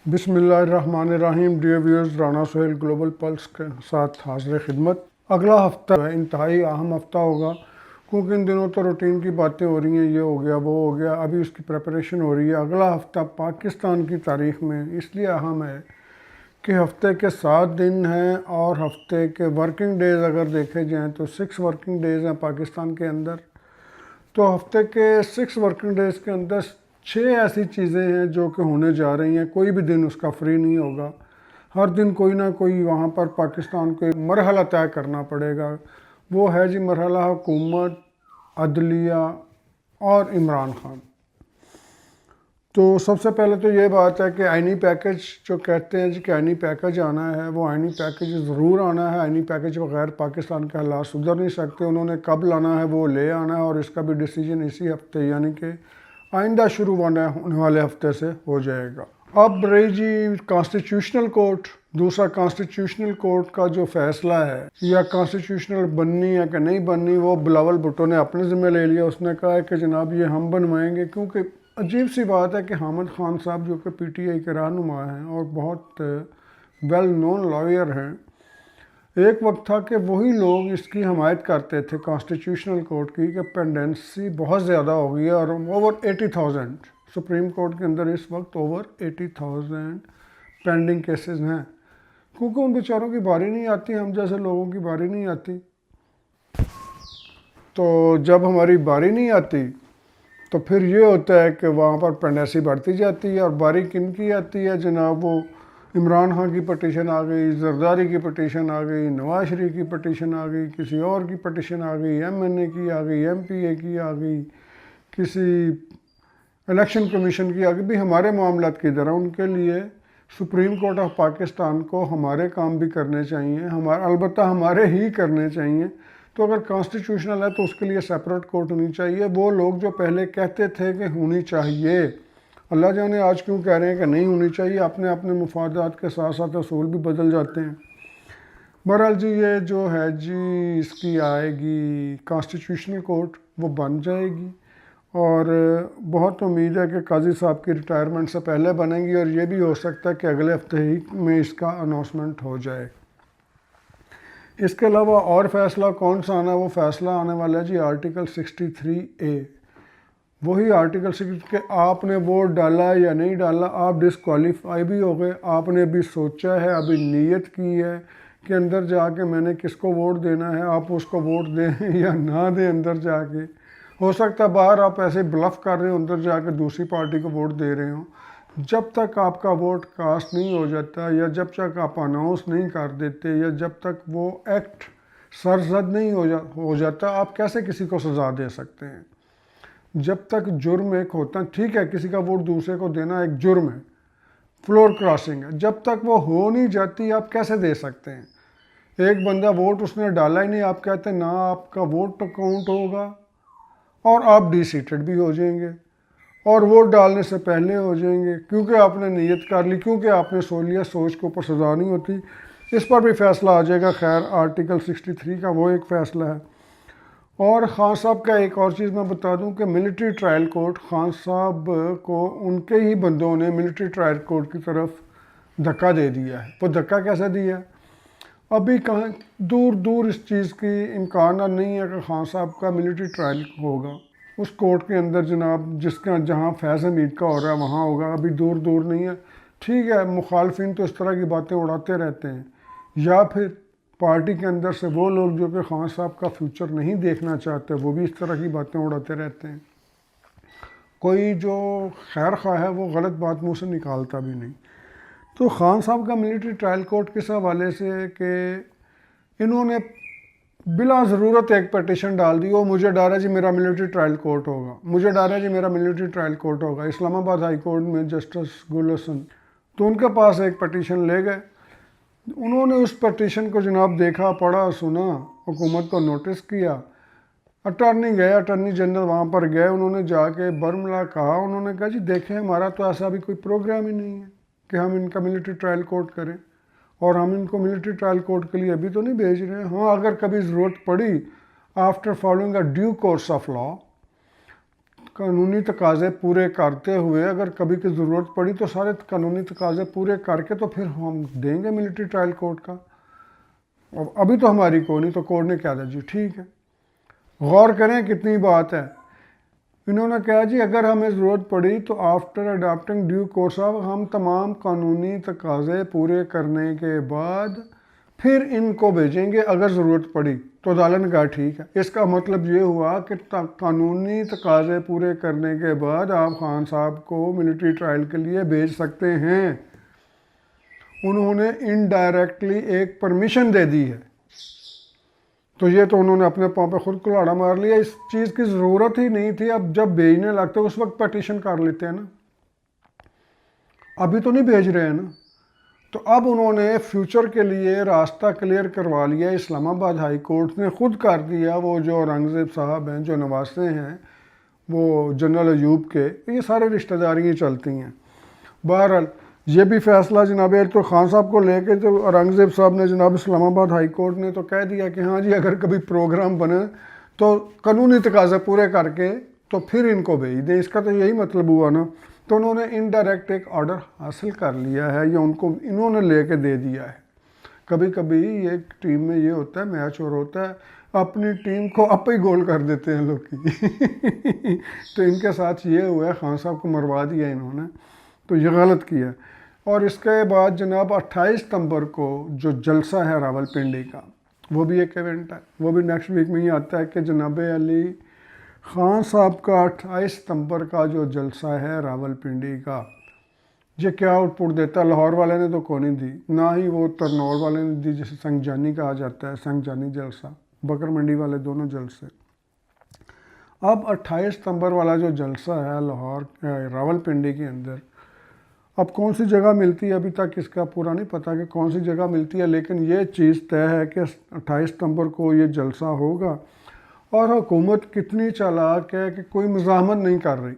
بسم اللہ الرحمن الرحیم. Dear viewers, Rana Sohail global plus کے ساتھ حاضر خدمت. اگلا ہفتہ انتہائی اہم ہفتہ ہوگا کیونکہ ان دنوں تو روٹین کی باتیں ہو رہی ہیں، یہ ہو گیا وہ ہو گیا، ابھی اس کی پریپریشن ہو رہی ہے. اگلا ہفتہ پاکستان کی تاریخ میں اس لیے اہم ہے کہ ہفتے کے 7 دن ہیں اور ہفتے کے ورکنگ ڈیز اگر دیکھے جائیں تو 6 ورکنگ ڈیز ہیں پاکستان کے اندر. تو ہفتے کے 6 ورکنگ ڈیز کے اندر 6 ایسی چیزیں ہیں جو کہ ہونے جا رہی ہیں. کوئی بھی دن اس کا فری نہیں ہوگا. ہر دن کوئی نہ کوئی وہاں پر پاکستان کو ایک مرحلہ طے کرنا پڑے گا. وہ ہے جی مرحلہ حکومت، عدلیہ اور عمران خان. تو سب سے پہلے تو یہ بات ہے کہ آئینی پیکج جو کہتے ہیں جی کہ آئینی پیکج آنا ہے، وہ آئینی پیکج ضرور آنا ہے. آئینی پیکج بغیر پاکستان کے حالات سدھر نہیں سکتے. انہوں نے کب لانا ہے وہ لے آنا ہے اور اس کا بھی ڈیسیجن اسی ہفتے یعنی کہ آئندہ شروع ہونے والے ہفتے سے ہو جائے گا. اب رہی جی کانسٹیٹیوشنل کورٹ. دوسرا کانسٹیٹیوشنل کورٹ کا جو فیصلہ ہے یا کانسٹیٹیوشنل بننی ہے کہ نہیں بننی، وہ بلاول بھٹو نے اپنے ذمہ لے لیا. اس نے کہا ہے کہ جناب یہ ہم بنوائیں گے، کیونکہ عجیب سی بات ہے کہ حامد خان صاحب جو کہ پی ٹی آئی کے رہنما ہیں اور بہت ویل نون لائر ہیں، ایک وقت تھا کہ وہی لوگ اس کی حمایت کرتے تھے کانسٹیٹیوشنل کورٹ کی کہ پینڈنسی بہت زیادہ ہو گئی ہے اور اوور 80,000 سپریم کورٹ کے اندر اس وقت اوور 80,000 پینڈنگ کیسز ہیں، کیونکہ ان بیچاروں کی باری نہیں آتی، ہم جیسے لوگوں کی باری نہیں آتی. تو جب ہماری باری نہیں آتی تو پھر یہ ہوتا ہے کہ وہاں پر پینڈنسی بڑھتی جاتی ہے. اور باری کن کی آتی ہے جناب؟ وہ عمران خان کی پٹیشن آ گئی، زرداری کی پٹیشن آ گئی، نواز شریف کی پٹیشن آ گئی، کسی اور کی پٹیشن آ گئی، ایم این اے کی آ گئی، ایم پی اے کی آ گئی، کسی الیکشن کمیشن کی آ گئی. بھی ہمارے معاملات کی طرح ان کے لیے سپریم کورٹ آف پاکستان کو ہمارے کام بھی کرنے چاہیے، البتہ ہمارے ہی کرنے چاہیے. تو اگر کانسٹیٹیوشنل ہے تو اس کے لیے سیپریٹ کورٹ ہونی چاہیے. وہ لوگ جو پہلے کہتے تھے کہ ہونی چاہیے، اللہ جانے آج کیوں کہہ رہے ہیں کہ نہیں ہونی چاہیے. اپنے اپنے مفادات کے ساتھ ساتھ اصول بھی بدل جاتے ہیں. بہرحال جی یہ جو ہے جی اس کی آئے گی کانسٹیٹیوشنل کورٹ، وہ بن جائے گی اور بہت امید ہے کہ قاضی صاحب کی ریٹائرمنٹ سے پہلے بنے گی اور یہ بھی ہو سکتا ہے کہ اگلے ہفتے ہی میں اس کا اناؤنسمنٹ ہو جائے. اس کے علاوہ اور فیصلہ کون سا آنا ہے؟ وہ فیصلہ آنے والا ہے جی آرٹیکل 63A. وہی آرٹیکل 63 کہ آپ نے ووٹ ڈالا یا نہیں ڈالا، آپ ڈسکوالیفائی بھی ہو گئے، آپ نے ابھی سوچا ہے، ابھی نیت کی ہے کہ اندر جا کے میں نے کس کو ووٹ دینا ہے، آپ اس کو ووٹ دیں یا نہ دیں. اندر جا کے ہو سکتا ہے باہر آپ ایسے بلف کر رہے ہو، اندر جا کے دوسری پارٹی کو ووٹ دے رہے ہوں. جب تک آپ کا ووٹ کاسٹ نہیں ہو جاتا یا جب تک آپ اناؤنس نہیں کر دیتے یا جب تک وہ ایکٹ سرزد نہیں ہو جاتا، آپ کیسے کسی کو سزا دے سکتے ہیں؟ جب تک جرم ایک ہوتا ہے، ٹھیک ہے کسی کا ووٹ دوسرے کو دینا ایک جرم ہے، فلور کراسنگ ہے، جب تک وہ ہو نہیں جاتی آپ کیسے دے سکتے ہیں؟ ایک بندہ ووٹ اس نے ڈالا ہی نہیں، آپ کہتے ہیں نہ آپ کا ووٹ کاؤنٹ ہوگا اور آپ ڈی سیٹڈ بھی ہو جائیں گے اور ووٹ ڈالنے سے پہلے ہو جائیں گے کیونکہ آپ نے نیت کر لی، کیونکہ آپ نے سو لیا. سوچ کے اوپر سزا نہیں ہوتی. اس پر بھی فیصلہ آ جائے گا. خیر آرٹیکل 63 کا وہ ایک فیصلہ ہے. اور خان صاحب کا ایک اور چیز میں بتا دوں کہ ملٹری ٹرائل کورٹ، خان صاحب کو ان کے ہی بندوں نے ملٹری ٹرائل کورٹ کی طرف دھکا دے دیا ہے. وہ دھکا کیسے دیا ہے؟ ابھی کہاں دور دور اس چیز کی امکانات نہیں ہے کہ خان صاحب کا ملٹری ٹرائل ہوگا اس کورٹ کے اندر جناب، جس کا جہاں فیض حمید کا ہو رہا ہے وہاں ہوگا. ابھی دور دور نہیں ہے. ٹھیک ہے مخالفین تو اس طرح کی باتیں اڑاتے رہتے ہیں، یا پھر پارٹی کے اندر سے وہ لوگ جو کہ خان صاحب کا فیوچر نہیں دیکھنا چاہتے وہ بھی اس طرح کی باتیں اڑاتے رہتے ہیں. کوئی جو خیر خواہ ہے وہ غلط بات منہ سے نکالتا بھی نہیں. تو خان صاحب کا ملٹری ٹرائل کورٹ کس حوالے سے کہ انہوں نے بلا ضرورت ایک پٹیشن ڈال دی. وہ مجھے ڈر ہے جی میرا ملٹری ٹرائل کورٹ ہوگا، مجھے ڈر ہے جی میرا ملٹری ٹرائل کورٹ ہوگا. اسلام آباد ہائی کورٹ میں جسٹس گل حسن تو ان کے پاس ایک پٹیشن لے گئے. انہوں نے اس پٹیشن کو جناب دیکھا، پڑھا، سنا، حکومت کو نوٹس کیا. اٹارنی گئے، اٹارنی جنرل وہاں پر گئے. انہوں نے جا کے برملا کہا، انہوں نے کہا جی دیکھیں ہمارا تو ایسا بھی کوئی پروگرام ہی نہیں ہے کہ ہم ان کا ملٹری ٹرائل کورٹ کریں اور ہم ان کو ملٹری ٹرائل کورٹ کے لیے ابھی تو نہیں بھیج رہے ہیں. ہاں اگر کبھی ضرورت پڑی after following a due course of law قانونی تقاضے پورے کرتے ہوئے اگر کبھی کی ضرورت پڑی تو سارے قانونی تقاضے پورے کر کے تو پھر ہم دیں گے ملٹری ٹرائل کورٹ کا. ابھی تو ہماری کوئی نہیں، تو کورٹ نے کہا تھا جی ٹھیک ہے. غور کریں کتنی بات ہے. انہوں نے کہا جی اگر ہمیں ضرورت پڑی تو after adopting due course of, ہم تمام قانونی تقاضے پورے کرنے کے بعد پھر ان کو بھیجیں گے اگر ضرورت پڑی. تو عدالت نے کہا ٹھیک ہے. اس کا مطلب یہ ہوا کہ قانونی تقاضے پورے کرنے کے بعد آپ خان صاحب کو ملٹری ٹرائل کے لیے بھیج سکتے ہیں. انہوں نے انڈائریکٹلی ایک پرمیشن دے دی ہے. تو یہ تو انہوں نے اپنے پاؤں پہ خود کلاڑا مار لیا. اس چیز کی ضرورت ہی نہیں تھی. اب جب بھیجنے لگتے اس وقت پٹیشن کر لیتے ہیں نا، ابھی تو نہیں بھیج رہے ہیں نا. تو اب انہوں نے فیوچر کے لیے راستہ کلیئر کروا لیا. اسلام آباد ہائی کورٹ نے خود کر دیا. وہ جو اورنگزیب صاحب ہیں، جو نواسے ہیں وہ جنرل ایوب کے، یہ سارے رشتہ داریاں چلتی ہیں. بہرحال یہ بھی فیصلہ جناب تو خان صاحب کو لے کے جو اورنگزیب صاحب نے جناب اسلام آباد ہائی کورٹ نے تو کہہ دیا کہ ہاں جی اگر کبھی پروگرام بنے تو قانونی تقاضے پورے کر کے تو پھر ان کو بھیج دیں. اس کا تو یہی مطلب ہوا نا. تو انہوں نے انڈائریکٹ ایک آرڈر حاصل کر لیا ہے، یا ان کو انہوں نے لے کے دے دیا ہے. کبھی کبھی ایک ٹیم میں یہ ہوتا ہے، میچ اور ہوتا ہے، اپنی ٹیم کو آپ ہی گول کر دیتے ہیں لوگ کی. تو ان کے ساتھ یہ ہوا ہے، خان صاحب کو مروا دیا انہوں نے. تو یہ غلط کیا. اور اس کے بعد جناب 28 ستمبر کو جو جلسہ ہے راول پنڈی کا، وہ بھی ایک ایونٹ ہے. وہ بھی نیکسٹ ویک میں ہی آتا ہے کہ جناب علی خان صاحب کا 28 ستمبر کا جو جلسہ ہے راول پنڈی کا، یہ کیا آؤٹ پٹ دیتا ہے. لاہور والے نے تو کوئی نہیں دی، نہ ہی وہ ترنول والے نے دی جسے سنگ جانی کہا جاتا ہے. سنگ جانی جلسہ، بکر منڈی والے دونوں جلسے. اب 28 ستمبر والا جو جلسہ ہے لاہور راول پنڈی کے اندر، اب کون سی جگہ ملتی ہے ابھی تک اس کا پورا نہیں پتا کہ کون سی جگہ ملتی ہے، لیکن یہ چیز طے ہے کہ 28 ستمبر کو یہ جلسہ ہوگا. اور حکومت کتنی چالاک ہے کہ کوئی مزاحمت نہیں کر رہی،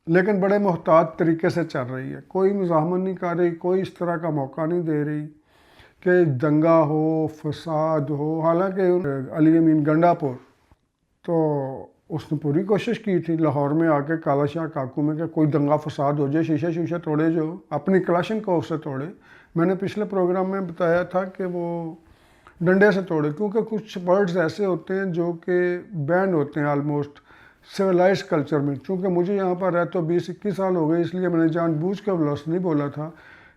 لیکن بڑے محتاط طریقے سے چل رہی ہے. کوئی مزاحمت نہیں کر رہی، کوئی اس طرح کا موقع نہیں دے رہی کہ دنگا ہو، فساد ہو. حالانکہ علی امین گنڈا پور تو اس نے پوری کوشش کی تھی لاہور میں آ کے کالا شاہ کاکو میں کہ کوئی دنگا فساد ہو جائے، شیشے توڑے، جو اپنی کلاشن کوف سے توڑے. میں نے پچھلے پروگرام میں بتایا تھا کہ وہ ڈنڈے سے توڑے، کیونکہ کچھ ورڈز ایسے ہوتے ہیں جو کہ بینڈ ہوتے ہیں آلموسٹ سویلائز کلچر میں. چونکہ مجھے یہاں پر رہتے 20-21 سال ہو گئے، اس لیے میں نے جان بوجھ کے لفظ نہیں بولا تھا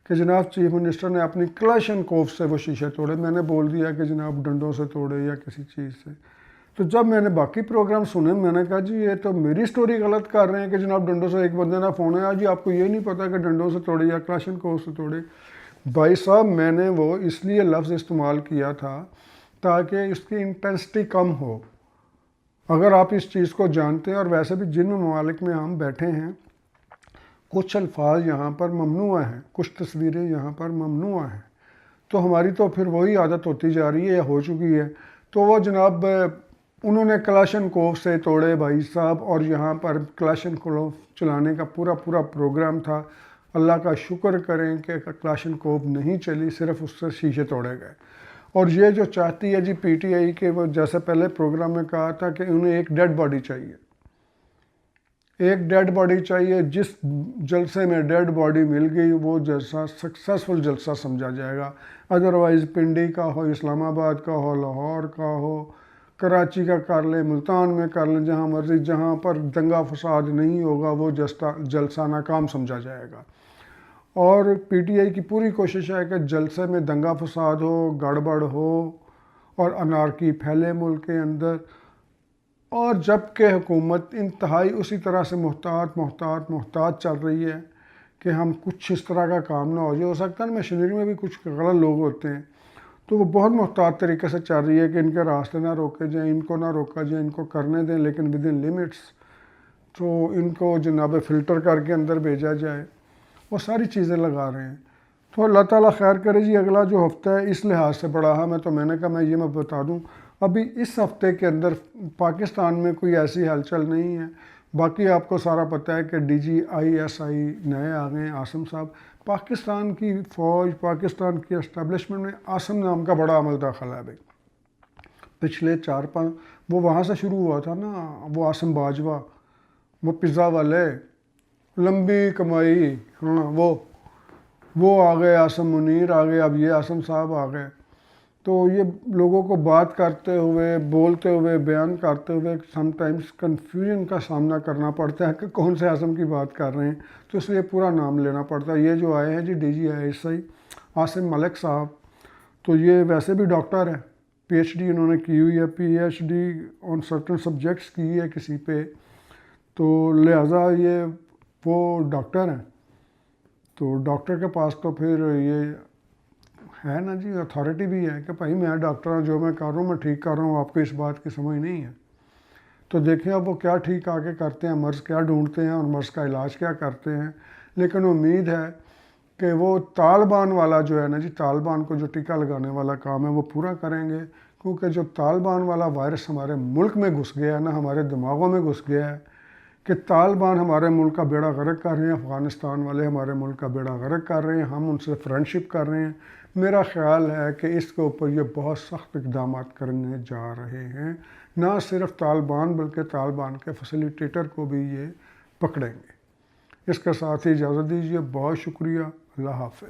کہ جناب چیف منسٹر نے اپنی کلاشن کوف سے وہ شیشے توڑے. میں نے بول دیا کہ جناب ڈنڈوں سے توڑے یا کسی چیز سے. تو جب میں نے باقی پروگرام سنے، میں نے کہا جی یہ تو میری سٹوری غلط کر رہے ہیں کہ جناب ڈنڈوں سے. ایک بندے نے فون ہے جی آپ کو یہ نہیں پتا کہ ڈنڈوں سے توڑے یا کلاشن کوف سے توڑے. بھائی صاحب میں نے وہ اس لیے لفظ استعمال کیا تھا تاکہ اس کی انٹینسٹی کم ہو. اگر آپ اس چیز کو جانتے ہیں، اور ویسے بھی جن ممالک میں ہم بیٹھے ہیں کچھ الفاظ یہاں پر ممنوع ہیں، کچھ تصویریں یہاں پر ممنوع ہیں، تو ہماری تو پھر وہی عادت ہوتی جا رہی ہے یا ہو چکی ہے. تو وہ جناب انہوں نے کلاشن کوف سے توڑے بھائی صاحب، اور یہاں پر کلاشن کوف چلانے کا پورا پروگرام تھا. اللہ کا شکر کریں کہ کلاشن کوف نہیں چلی، صرف اس سے شیشے توڑے گئے. اور یہ جو چاہتی ہے جی پی ٹی آئی کے، وہ جیسے پہلے پروگرام میں کہا تھا کہ انہیں ایک ڈیڈ باڈی چاہیے، ایک ڈیڈ باڈی چاہیے. جس جلسے میں ڈیڈ باڈی مل گئی وہ جلسہ سکسیسفل جلسہ سمجھا جائے گا. ادروائز پنڈی کا ہو، اسلام آباد کا ہو، لاہور کا ہو، کراچی کا کر لیں، ملتان میں کر لیں، جہاں مرضی، جہاں پر دنگا فساد نہیں ہوگا وہ جلسہ ناکام سمجھا جائے گا. اور پی ٹی آئی کی پوری کوشش ہے کہ جلسے میں دنگا فساد ہو، گڑبڑ ہو اور انارکی پھیلے ملک کے اندر. اور جب کہ حکومت انتہائی اسی طرح سے محتاط چل رہی ہے کہ ہم کچھ اس طرح کا کام نہ ہو جائے. ہو سکتا ہے نا مشینری میں بھی کچھ غلط لوگ ہوتے ہیں، تو وہ بہت محتاط طریقے سے چل رہی ہے کہ ان کے راستے نہ روکے جائیں، ان کو نہ روکا جائے، ان کو کرنے دیں لیکن ود ان لمٹس. تو ان کو جناب فلٹر کر کے اندر بھیجا جائے. وہ ساری چیزیں لگا رہے ہیں. تو اللہ تعالیٰ خیر کرے جی. اگلا جو ہفتہ ہے اس لحاظ سے بڑا اہم ہے. تو میں نے کہا میں بتا دوں ابھی اس ہفتے کے اندر پاکستان میں کوئی ایسی ہلچل نہیں ہے. باقی آپ کو سارا پتہ ہے کہ ڈی جی ISI نئے آ گئے ہیں، عاصم صاحب. پاکستان کی فوج، پاکستان کی اسٹیبلشمنٹ میں عاصم نام کا بڑا عمل داخل ہے بھائی. پچھلے 4-5 وہ وہاں سے شروع ہوا تھا نا، وہ عاصم باجوہ، وہ پزا والے، لمبی کمائی، ہاں وہ آ گئے، عاصم منیر آ گئے، اب یہ عاصم صاحب آ گئے. تو یہ لوگوں کو بات کرتے ہوئے، بولتے ہوئے، بیان کرتے ہوئے سم ٹائمز کنفیوژن کا سامنا کرنا پڑتا ہے کہ کون سے عاصم کی بات کر رہے ہیں، تو اس لیے پورا نام لینا پڑتا ہے. یہ جو آئے ہیں جی D G ISI Asim Malik صاحب، تو یہ ویسے بھی ڈاکٹر ہیں، PhD انہوں نے کی ہوئی ہے، PhD آن سرٹن سبجیکٹس کی ہے کسی پہ، تو لہٰذا یہ وہ ڈاکٹر ہیں. تو ڈاکٹر کے پاس تو پھر یہ ہے نا جی اتھارٹی بھی ہے کہ بھائی میں ڈاکٹر ہوں، جو میں کر رہا ہوں میں ٹھیک کر رہا ہوں، آپ کو اس بات کی سمجھ نہیں ہے. تو دیکھیں اب وہ کیا ٹھیک آگے کرتے ہیں، مرض کیا ڈھونڈتے ہیں اور مرض کا علاج کیا کرتے ہیں. لیکن امید ہے کہ وہ طالبان والا جو ہے نا جی، طالبان کو جو ٹیکہ لگانے والا کام ہے وہ پورا کریں گے. کیونکہ جو طالبان والا وائرس ہمارے ملک میں گھس گیا ہے نا، ہمارے دماغوں میں گھس گیا ہے کہ طالبان ہمارے ملک کا بیڑا غرق کر رہے ہیں، افغانستان والے ہمارے ملک کا بیڑا غرق کر رہے ہیں، ہم ان سے فرینڈشپ کر رہے ہیں. میرا خیال ہے کہ اس کے اوپر یہ بہت سخت اقدامات کرنے جا رہے ہیں، نہ صرف طالبان بلکہ طالبان کے فیسیلیٹیٹر کو بھی یہ پکڑیں گے. اس کے ساتھ ہی اجازت دیجیے، بہت شکریہ، اللہ حافظ.